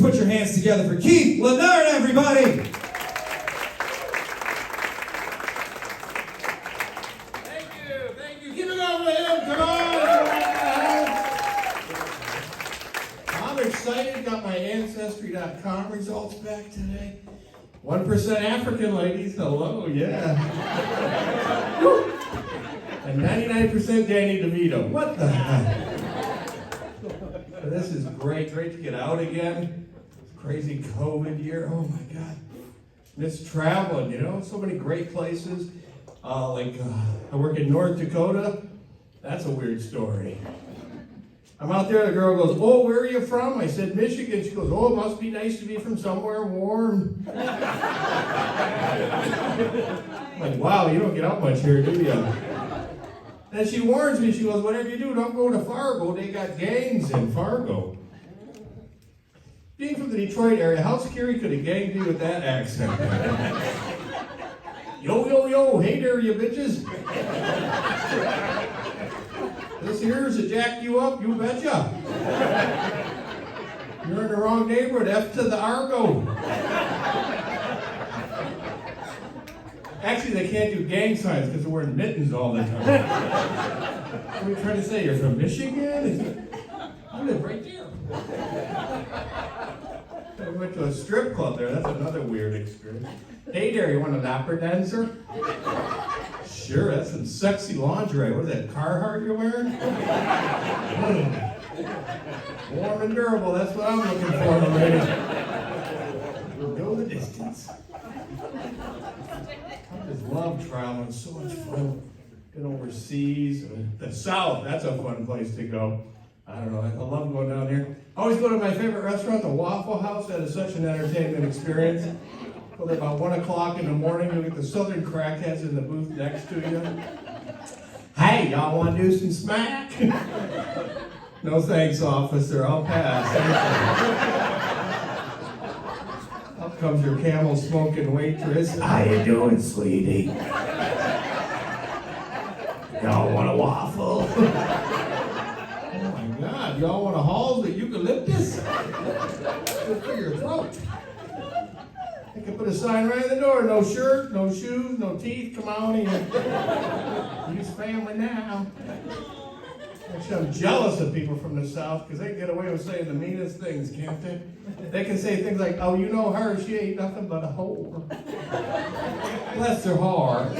put your hands together for Keith Lenart, everybody. Thank you. Give it up for him. Come on. I'm excited. Got my Ancestry.com results back today. 1% African, ladies. Hello, yeah. And 99% Danny DeVito. What the heck? This is great to get out again. Crazy COVID year. Oh my God. Miss traveling, so many great places. I work in North Dakota. That's a weird story. I'm out there, the girl goes, "Oh, where are you from?" I said, "Michigan." She goes, "Oh, it must be nice to be from somewhere warm." I'm like, wow, you don't get out much here, do you? And she warns me, she goes, "Whatever you do, don't go to Fargo. They got gangs in Fargo." Being from the Detroit area, how scary could a gang be with that accent? Yo, hey there, you bitches. This here's to jack you up, you betcha. You're in the wrong neighborhood, F to the Argo. Actually, they can't do gang signs because they're wearing mittens all the time. What are you trying to say? You're from Michigan? I live right there. I went to a strip club there. That's another weird experience. "Hey there, you want a lapper dancer?" "Sure, that's some sexy lingerie. What is that, Carhartt you're wearing?" Warm and durable, that's what I'm looking for, lady. Go the distance. I just love traveling, so much fun. Been overseas. The South, that's a fun place to go. I don't know, I love going down there. I always go to my favorite restaurant, the Waffle House. That is such an entertainment experience. Go there about 1 o'clock in the morning, you'll get the southern crackheads in the booth next to you. "Hey, y'all want to do some smack?" "No thanks, officer, I'll pass." Up comes your camel smoking waitress. "How you doing, sweetie? Y'all want a waffle?" "Oh my God, y'all want a Halls with eucalyptus? Good for your throat." I can put a sign right in the door. "No shirt, no shoes, no teeth. Come on in. Use family now." Actually, I'm jealous of people from the South because they can get away with saying the meanest things, can't they? They can say things like, "Oh, you know her, she ain't nothing but a whore." Bless her heart.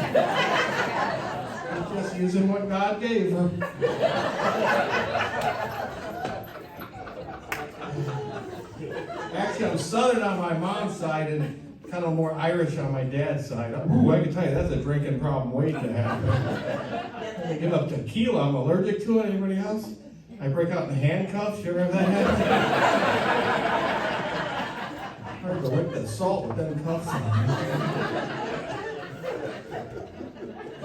She's just using what God gave her. Actually, I'm Southern on my mom's side and kind of more Irish on my dad's side. Ooh, I can tell you, that's a drinking problem waiting to happen. I give up tequila, I'm allergic to it. Anybody else? I break out in handcuffs. You ever have that happen? Hard to wipe that salt with them cuffs on.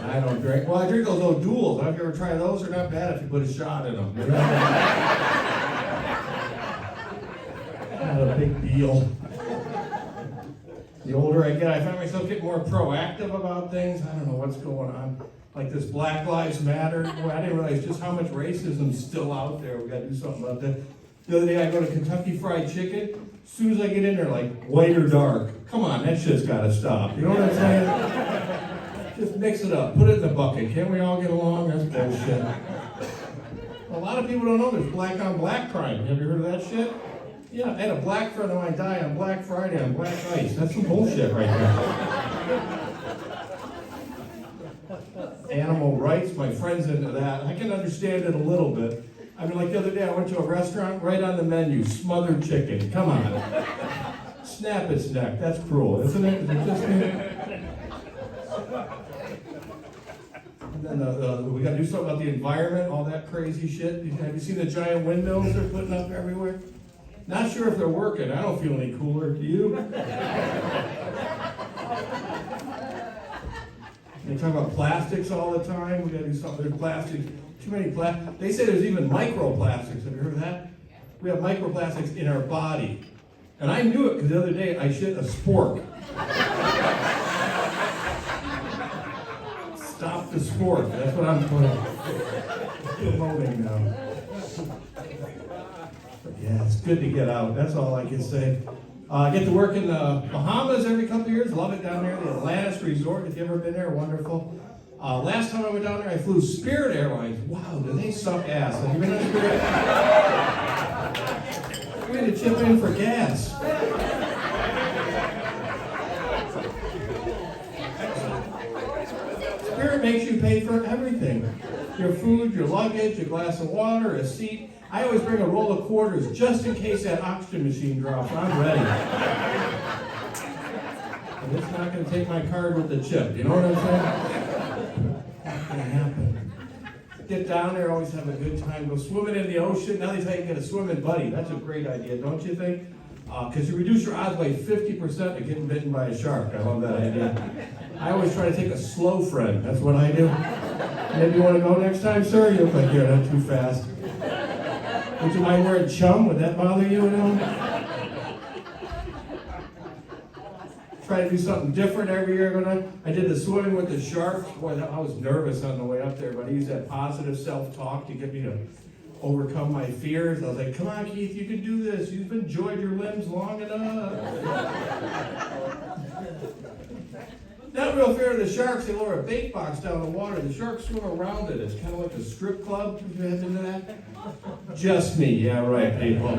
I don't drink. Well, I drink those O'Douls. Have you ever tried those? They're not bad if you put a shot in them. Not a big deal. The older I get, I find myself getting more proactive about things. I don't know what's going on. Like this Black Lives Matter. Boy, I didn't realize just how much racism is still out there. We got to do something about that. The other day I go to Kentucky Fried Chicken. As soon as I get in there, like, white or dark. Come on, that shit's got to stop. You know what I'm saying? Just mix it up. Put it in the bucket. Can't we all get along? That's bullshit. A lot of people don't know there's black on black crime. Have you heard of that shit? Yeah, I had a black friend of mine die on Black Friday on black ice. That's some bullshit right there. Animal rights, my friend's into that. I can understand it a little bit. I mean, like the other day, I went to a restaurant, right on the menu, smothered chicken. Come on. Snap its neck. That's cruel, isn't it? Is it just me? And then we got to do something about the environment, all that crazy shit. Have you seen the giant windows they're putting up everywhere? Not sure if they're working. I don't feel any cooler. Do you? They talk about plastics all the time. We got to do something. There's plastics. Too many plastics. They say there's even microplastics. Have you heard of that? We have microplastics in our body. And I knew it because the other day I shit a spork. Stop the sport. That's what I'm promoting now. But yeah, it's good to get out. That's all I can say. I get to work in the Bahamas every couple of years. Love it down there. The Atlantis Resort. If you ever been there, wonderful. Last time I went down there, I flew Spirit Airlines. Wow, do they suck ass? Have you been on Spirit? We had to chip in for gas. Spirit makes you pay for everything. Your food, your luggage, a glass of water, a seat. I always bring a roll of quarters just in case that oxygen machine drops. I'm ready. And it's not going to take my card with the chip. You know what I'm saying? Not going to happen. Get down there, always have a good time. Go swimming in the ocean. Now they tell you get a swimming buddy. That's a great idea, don't you think? Because you reduce your odds by 50% of getting bitten by a shark. I love that idea. I always try to take a slow friend. That's what I do. Maybe you want to go next time, sir? You look like you're not too fast. Would you mind wearing chum? Would that bother you at all? Try to do something different every year. I did the swimming with the sharks. Boy, I was nervous on the way up there, but I used that positive self-talk to get me to overcome my fears. I was like, come on, Keith, you can do this. You've enjoyed your limbs long enough. Not real fair to the sharks. They lower a bait box down the water. The sharks swim around it. It's kind of like a strip club. Have you ever into that? Just me. Yeah, right, people.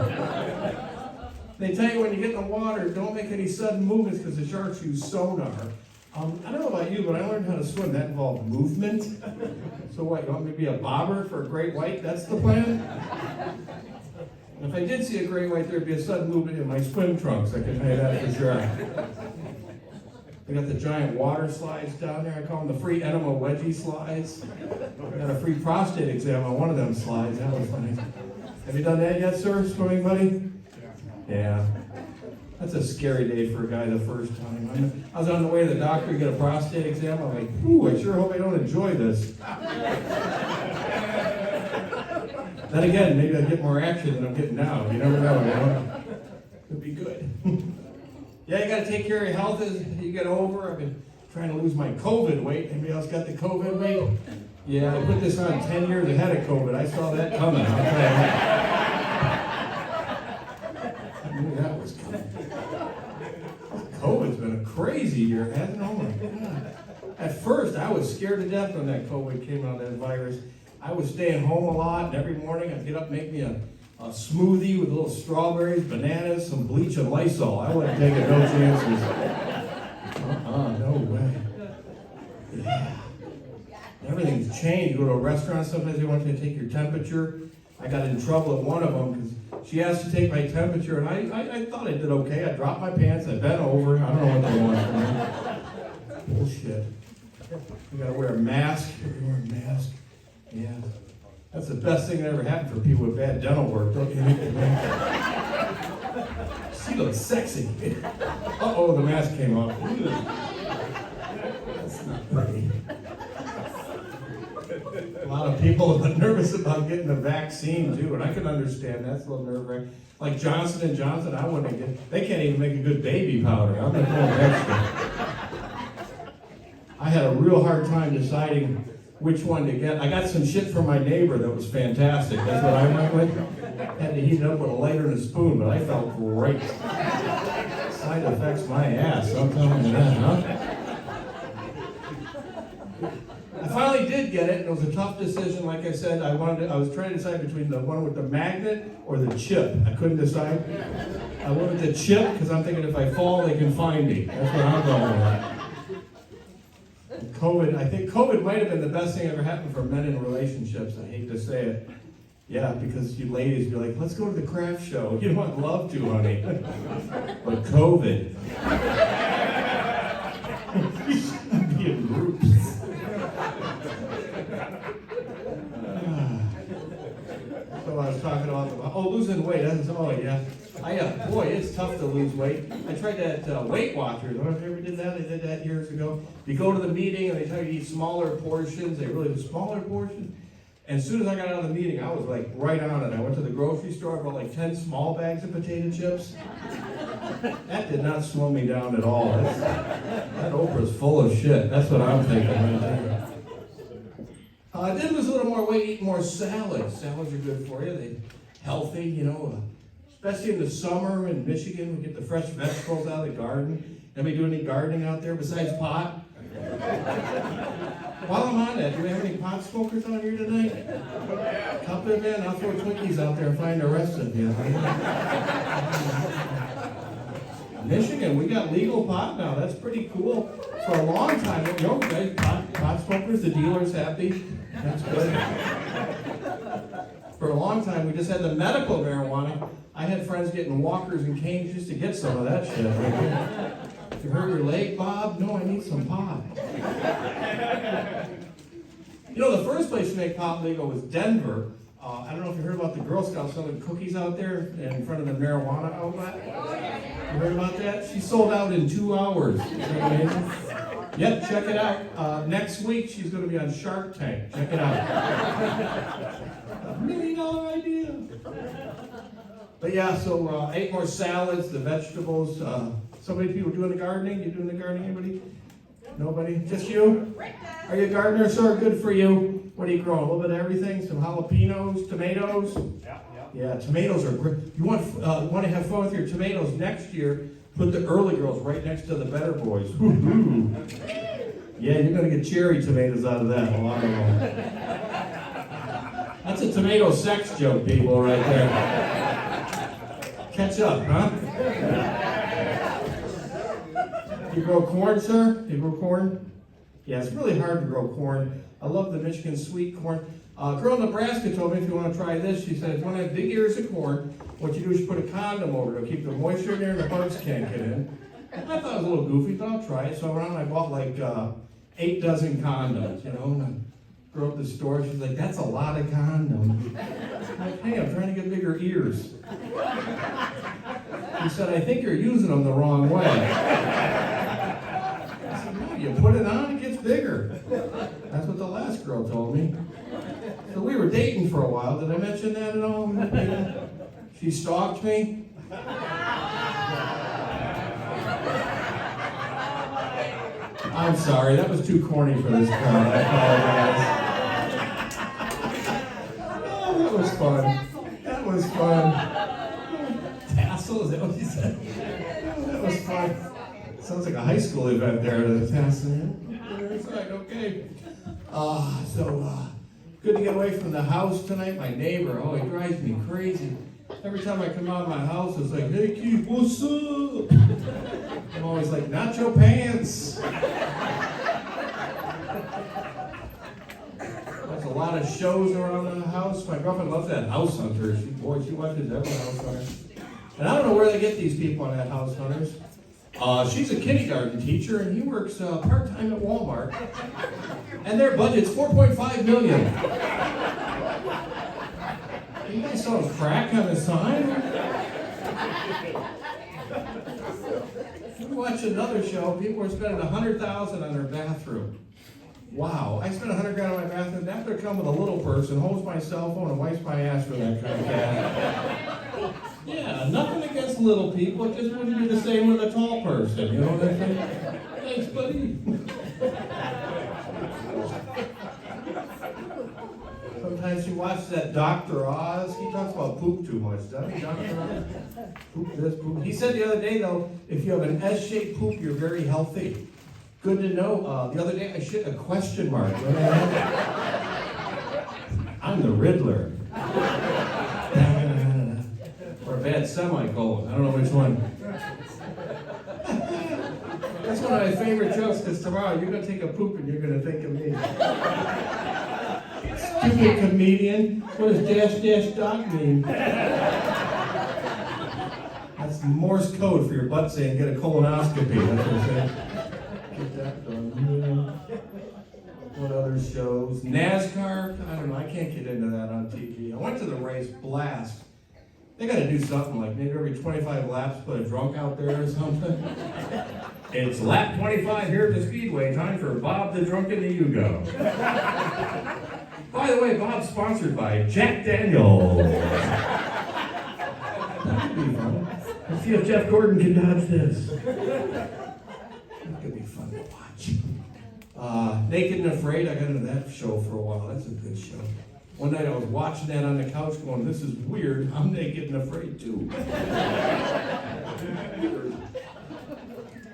They tell you when you get in the water, don't make any sudden movements because the sharks use sonar. I don't know about you, but I learned how to swim. That involved movement. So what, you want me to be a bobber for a great white? That's the plan? And if I did see a great white, there'd be a sudden movement in my swim trunks. I can tell you that for sure. We got the giant water slides down there. I call them the free enema wedgie slides. I got a free prostate exam on one of them slides. That was funny. Have you done that yet, sir, swimming buddy? Yeah. That's a scary day for a guy the first time. I was on the way to the doctor to get a prostate exam. I'm like, ooh, I sure hope I don't enjoy this. Then again, maybe I'll get more action than I'm getting now. You never know, you know? Could be good. Yeah, you got to take care of your health as you get over. I've been trying to lose my COVID weight. Anybody else got the COVID weight? Yeah, I put this on 10 years ahead of COVID. I saw that coming. I'll tell you that. I knew that was coming. COVID's been a crazy year, hasn't it? Oh my God. At first, I was scared to death when that COVID came out, that virus. I was staying home a lot, and every morning I'd get up and make me a smoothie with little strawberries, bananas, some bleach, and Lysol. I wouldn't take it, no chances. No way. Yeah. Everything's changed. You go to a restaurant, sometimes they want you to take your temperature. I got in trouble at one of them because she asked to take my temperature, and I thought I did okay. I dropped my pants, I bent over. I don't know what they want from me. Bullshit. You gotta wear a mask. You wear a mask. Yeah. That's the best thing that ever happened for people with bad dental work, don't you think? She looks sexy. Uh-oh, the mask came off. That's not pretty. A lot of people have been nervous about getting the vaccine, too, and I can understand that's a little nerve-wracking. Like Johnson & Johnson, I wouldn't get. They can't even make a good baby powder. I'm not doing extra. I had a real hard time deciding which one to get. I got some shit from my neighbor that was fantastic. That's what I went with. Had to heat it up with a lighter and a spoon, but I felt great. Side effects my ass, I'm telling you that, huh? I finally did get it, and it was a tough decision. Like I said, I was trying to decide between the one with the magnet or the chip. I couldn't decide. I went with the chip because I'm thinking if I fall, they can find me. That's what I'm going with. COVID, I think COVID might have been the best thing ever happened for men in relationships. I hate to say it. Yeah, because you ladies be like, let's go to the craft show. You don't love to, honey. But COVID. You shouldn't be in groups. So I was talking about losing weight. Boy, it's tough to lose weight. I tried that Weight Watchers. I don't know if you ever did that. I did that years ago. You go to the meeting and they tell you to eat smaller portions. They really do smaller portions. And as soon as I got out of the meeting, I was like right on it. I went to the grocery store. I bought like 10 small bags of potato chips. That did not slow me down at all. That Oprah's full of shit. That's what I'm thinking right there. I did lose a little more weight, eating more salads. Salads are good for you. They're healthy, you know. especially in the summer in Michigan. We get the fresh vegetables out of the garden. Anybody do any gardening out there besides pot? While I'm on that, do we have any pot smokers on here tonight? Come in, man. I'll throw Twinkies out there and find the rest of you. Michigan, we got legal pot now. That's pretty cool. For a long time, you know, guys, pot smokers, the dealer's happy. That's good. For a long time, we just had the medical marijuana. I had friends getting walkers and canes just to get some of that shit. You hurt your leg, Bob? No, I need some pot. You know, the first place to make pot legal was Denver. I don't know if you heard about the Girl Scouts selling cookies out there in front of the marijuana outlet. You heard about that? She sold out in 2 hours. Isn't that amazing? Yep, check it out. Next week, she's going to be on Shark Tank. Check it out. $1 million idea. But yeah, so 8 more salads, the vegetables. So many people doing the gardening. You doing the gardening, anybody? Nobody? Just you? Are you a gardener, sir? Good for you. What are you growing? A little bit of everything? Some jalapenos, tomatoes? Yeah, tomatoes are great. You want to have fun with your tomatoes next year, put the early girls right next to the better boys. Yeah, you're going to get cherry tomatoes out of that. A lot of them. That's a tomato sex joke, people, right there. Catch up, huh? You grow corn, sir? You grow corn? Yeah, it's really hard to grow corn. I love the Michigan sweet corn. A girl in Nebraska told me if you want to try this, she said, if you want to have big ears of corn, what you do is you put a condom over it. It'll keep the moisture in there and the bugs can't get in. I thought it was a little goofy, but I'll try it. So I went out and I bought like 8 dozen condoms, you know. And I girl at the store, she's like, that's a lot of condoms. I'm like, hey, I'm trying to get bigger ears. She said, I think you're using them the wrong way. I said, no, you put it on, it gets bigger. That's what the last girl told me. So we were dating for a while. Did I mention that at all? She stalked me. I'm sorry, that was too corny for this crowd. I apologize. Oh, that was fun. That was fun. Tassel, is that what you said? Oh, that was fun. Sounds like a high school event there, the tassel. Okay. Good to get away from the house tonight. My neighbor, oh, he drives me crazy. Every time I come out of my house, it's like, hey, Keith, what's up? I'm always like, nacho pants. There's a lot of shows around the house. My girlfriend loves that House Hunters. She watches every House Hunter. And I don't know where they get these people on that House Hunters. She's a kindergarten teacher, and he works part-time at Walmart. And their budget's $4.5 million. You guys saw crack on the sign? We watch another show. People are spending $100,000 on their bathroom. Wow, I spent $100,000 on my bathroom. That could come with a little person, holds my cell phone, and wipes my ass for that kind of cash. Yeah, nothing against little people. It just wouldn't be the same with a tall person. You know what I'm saying? Thanks, buddy. Sometimes you watch that Dr. Oz. He talks about poop too much, doesn't he, Dr. Oz? Poop this, poop. He said the other day, though, if you have an S-shaped poop, you're very healthy. Good to know. The other day, I shit a question mark. I'm the Riddler. Or a bad semicolon. I don't know which one. That's one of my favorite jokes, because tomorrow you're going to take a poop and you're going to think of me. Stupid comedian. What does dash dash dot mean? That's Morse code for your butt saying get a colonoscopy. That's what I'm saying. Get that done. What other shows? NASCAR? I don't know. I can't get into that on TV. I went to the race, blast. They got to do something like maybe every 25 laps put a drunk out there or something. It's lap 25 here at the Speedway. Time for Bob the Drunk in the Yugo. By the way, Bob's sponsored by Jack Daniels. That could be fun. Let's see if Jeff Gordon can dodge this. That could be fun to watch. Naked and Afraid. I got into that show for a while. That's a good show. One night I was watching that on the couch going, this is weird. I'm naked and afraid too.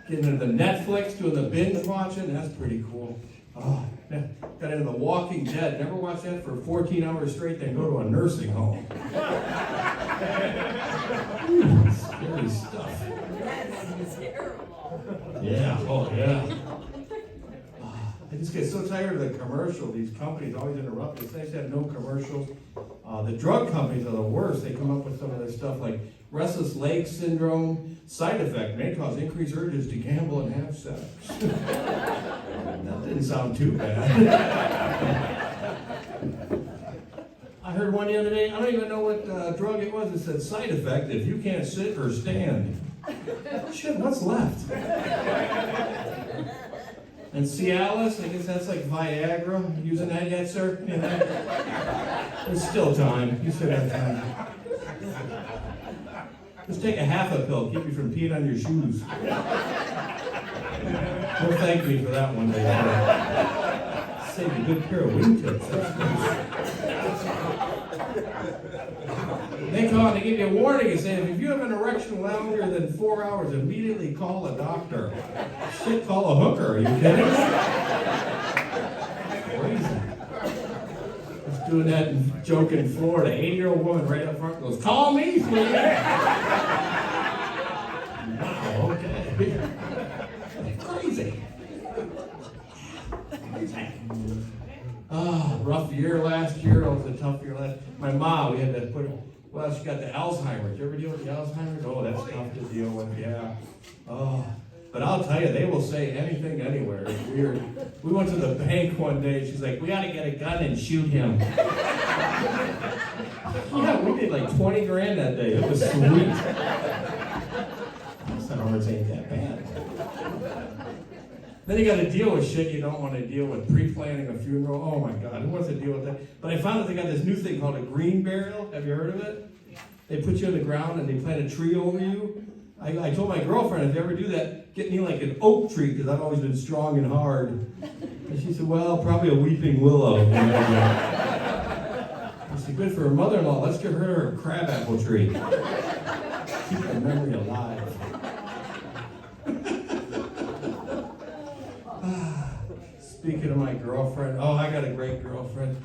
Getting into the Netflix, doing the binge watching, that's pretty cool. Oh, yeah. Got into The Walking Dead. Never watched that for 14 hours straight, then go to a nursing home. Ooh, scary stuff. That's terrible. Yeah, oh yeah. I just get so tired of the commercial. These companies always interrupt. It's nice to have no commercials. The drug companies are the worst. They come up with some of this stuff like restless leg syndrome, side effect may cause increased urges to gamble and have sex. That didn't sound too bad. I heard one the other day, I don't even know what drug it was. It said side effect if you can't sit or stand. Shit, what's left? And Cialis, I guess that's like Viagra. Using that yet, sir? You know? There's still time. You still have time. Just take a half a pill, keep you from peeing on your shoes. Well, thank me for that one day. Save you a good pair of wingtips. They call and they give you a warning and say, if you have an erection longer than 4 hours, immediately call a doctor. Shit, call a hooker. Are you kidding? Crazy. Just doing that joke in Florida. 80-year-old woman right up front goes, call me, please. Wow, okay. Crazy. Rough year last year. It was a tough year last. My mom, we had to put her. Well, she got the Alzheimer's. You ever deal with the Alzheimer's? Oh, that's tough to deal with, yeah. Oh, but I'll tell you, they will say anything anywhere. It's weird. We went to the bank one day. She's like, we got to get a gun and shoot him. Yeah, we did like 20 grand that day. It was sweet. Alzheimer's ain't that bad. Then you got to deal with shit you don't want to deal with. Pre-planning a funeral. Oh my God, who wants to deal with that? But I found that they got this new thing called a green burial. Have you heard of it? They put you in the ground and they plant a tree over you. I told my girlfriend, if you ever do that, get me like an oak tree because I've always been strong and hard. And she said, well, probably a weeping willow. I said, good for her mother-in-law. Let's give her a crabapple tree. Keep her memory alive. Speaking of my girlfriend, oh, I got a great girlfriend.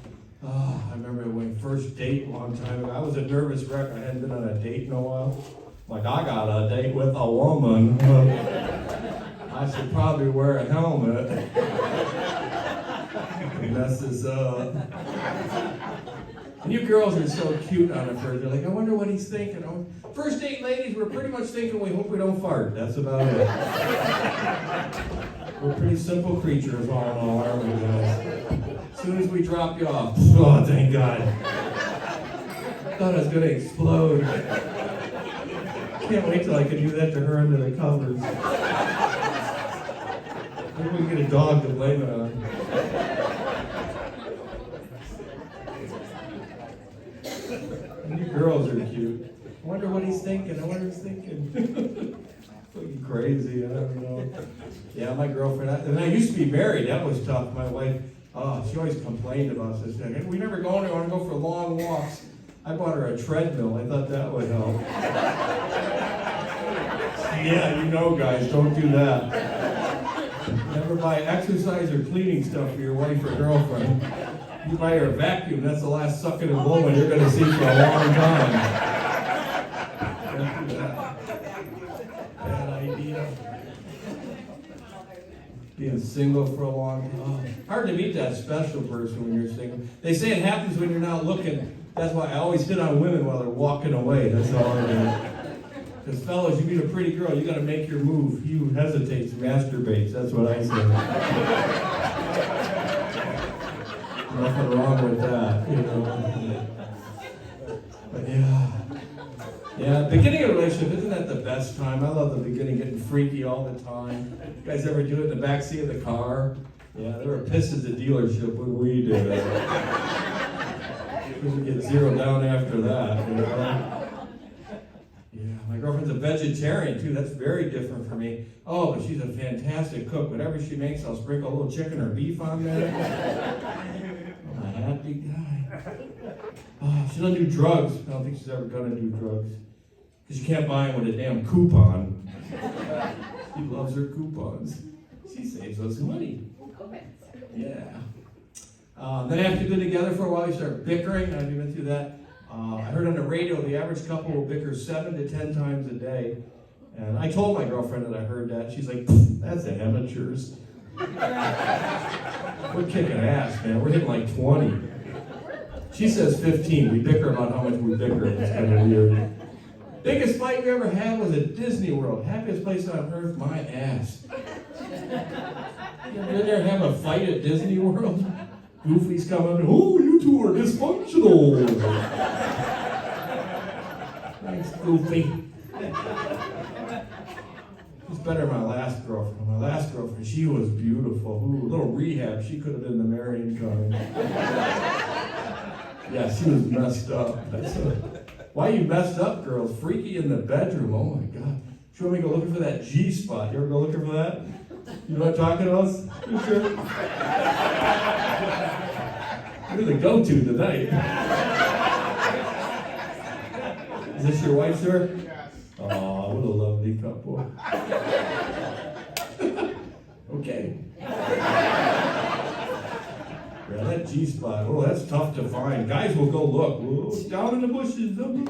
Oh, I remember my first date a long time ago. I was a nervous wreck. I hadn't been on a date in a while. Like, I got a date with a woman. I should probably wear a helmet. Mess this up. And you girls are so cute on the first. They're like, I wonder what he's thinking. First date ladies, we're pretty much thinking we hope we don't fart. That's about it. We're pretty simple creatures all in all, aren't we, guys? As soon as we drop you off, oh, thank God. I thought I was going to explode. Can't wait till I can do that to her under the covers. Maybe we can get a dog to blame it on. And you girls are cute. I wonder what he's thinking. I wonder what he's thinking. Fucking crazy. I don't know. Yeah, my girlfriend. And I used to be married. That was tough. My wife. Oh, she always complained about this thing. We never go anywhere. I want to go for long walks. I bought her a treadmill. I thought that would help. Yeah, you know, guys, don't do that. Never buy exercise or cleaning stuff for your wife or girlfriend. You buy her a vacuum. That's the last sucking and blowing you're going to see for a long time. Don't do that. Bad idea. Being single for a long time. Oh, hard to meet that special person when you're single. They say it happens when you're not looking. That's why I always hit on women while they're walking away. That's all I do. Because fellas, you meet a pretty girl, you got to make your move. He who hesitates masturbates. That's what I say. Nothing wrong with that, you know. But yeah, beginning of a relationship, isn't that the best time? I love the beginning, getting freaky all the time. You guys ever do it in the backseat of the car? Yeah, there were pistons at the dealership when we did it. We get zeroed down after that, you know. Yeah, my girlfriend's a vegetarian too. That's very different for me. Oh, but she's a fantastic cook. Whatever she makes, I'll sprinkle a little chicken or beef on there. I'm a happy guy. She doesn't do drugs. I don't think she's ever gonna do drugs. Because you can't buy them with a damn coupon. She loves her coupons. She saves us money. Yeah. Then after you've been together for a while, you start bickering. Have you been through that? I heard on the radio the average couple will bicker 7 to 10 times a day. And I told my girlfriend that I heard that. She's like, that's amateurs. We're kicking ass, man. We're hitting like 20. She says 15. We bicker about how much we bicker. It's kind of weird. Biggest fight we ever had was at Disney World. Happiest place on earth, my ass. You ever been there and have a fight at Disney World? Goofy's coming up, oh, you two are dysfunctional. Thanks, Goofy. It's better than my last girlfriend. My last girlfriend, she was beautiful. Ooh, a little rehab, she could have been the marrying kind. Yeah, she was messed up. Why you messed up, girls? Freaky in the bedroom. Oh my God. She want me to go looking for that G spot. You ever go looking for that? You know what I'm talking about? You sure? You're the go-to tonight. Is this your wife, sir? Oh, what a lovely couple. Okay. Yeah, that G-spot, oh, that's tough to find. Guys will go look. Oh, down in the bushes. You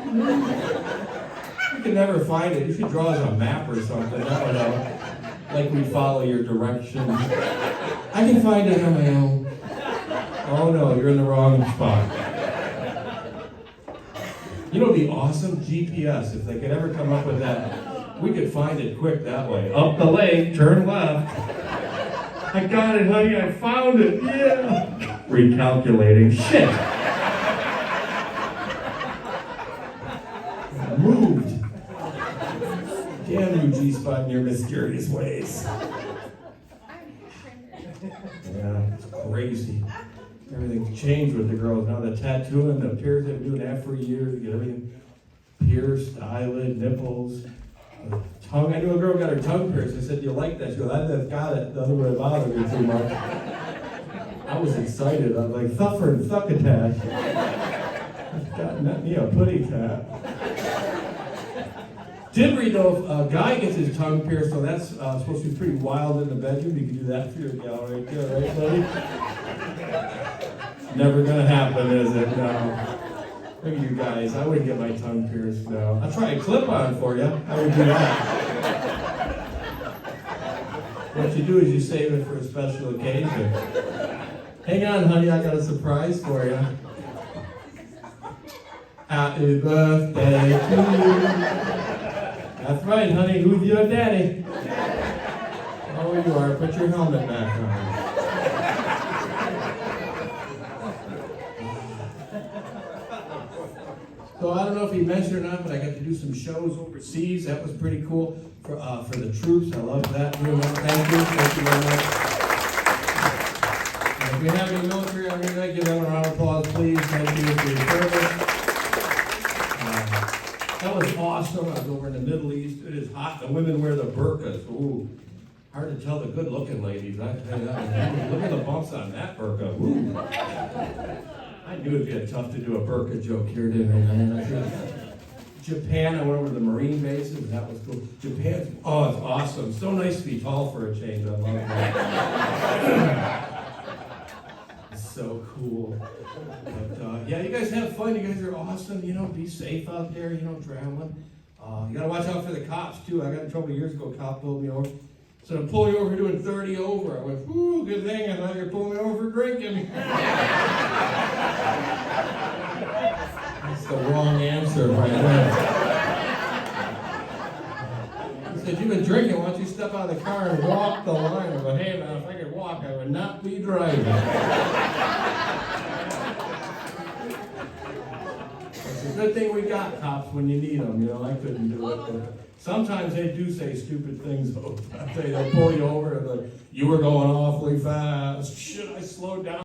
can never find it. You should draw us a map or something. That would help. Like we follow your directions. I can find it on my own. Oh no, you're in the wrong spot. You know, it'd be awesome GPS if they could ever come up with that. We could find it quick that way. Up the lake, turn left. I got it, honey. I found it. Yeah. Recalculating. Shit. Moved. Damn you, G-spot, in your mysterious ways. Yeah, it's crazy. Everything's changed with the girls. Now the tattooing, the piercing, they've been doing that for years. Get everything pierced, eyelid, nipples, tongue. I knew a girl got her tongue pierced. I said, do you like that? She goes, I just got it. Doesn't really bother me too much. I was excited. I was like, thuffer and thuckatash. Got me a putty cat. Did read though, if a guy gets his tongue pierced, so that's supposed to be pretty wild in the bedroom. You can do that for your gal right there, right, buddy? Never gonna happen, is it? No. Look at you guys. I wouldn't get my tongue pierced, no. I'll try a clip-on for you. I would do that. What you do is you save it for a special occasion. Hang on, honey, I got a surprise for you. Happy birthday to you. That's right, honey. Who's your daddy? Oh, you are. Put your helmet back on. So I don't know if he mentioned or not, but I got to do some shows overseas. That was pretty cool for the troops. I love that. Thank you. Thank you very much. And if you have any military on here, give them a round of applause, please. Thank you for your service. That was awesome. I was over in the Middle East. It is hot. The women wear the burqas. Ooh, hard to tell the good-looking ladies. I tell you that. Look at the bumps on that burqa. Ooh. I knew it'd be tough to do a burqa joke here, didn't I? Japan, I went over to the Marine bases. That was cool. Japan's, oh, it's awesome. So nice to be tall for a change. I love that. It's so cool. But yeah, you guys have fun. You guys are awesome. You know, be safe out there. You know, traveling. You gotta watch out for the cops too. I got in trouble years ago. A cop pulled me over. So I'm pulling you over doing 30 over. I went, whoo, good thing. I thought you were pulling me over for drinking. That's the wrong answer right there. He said, you've been drinking. Why don't you step out of the car and walk the line? I go, hey, man, if I could walk, I would not be driving. It's a good thing we got cops when you need them. You know, I couldn't do it. But sometimes they do say stupid things. I'll tell you, they'll pull you over and like, you were going awfully fast. Should I slow down?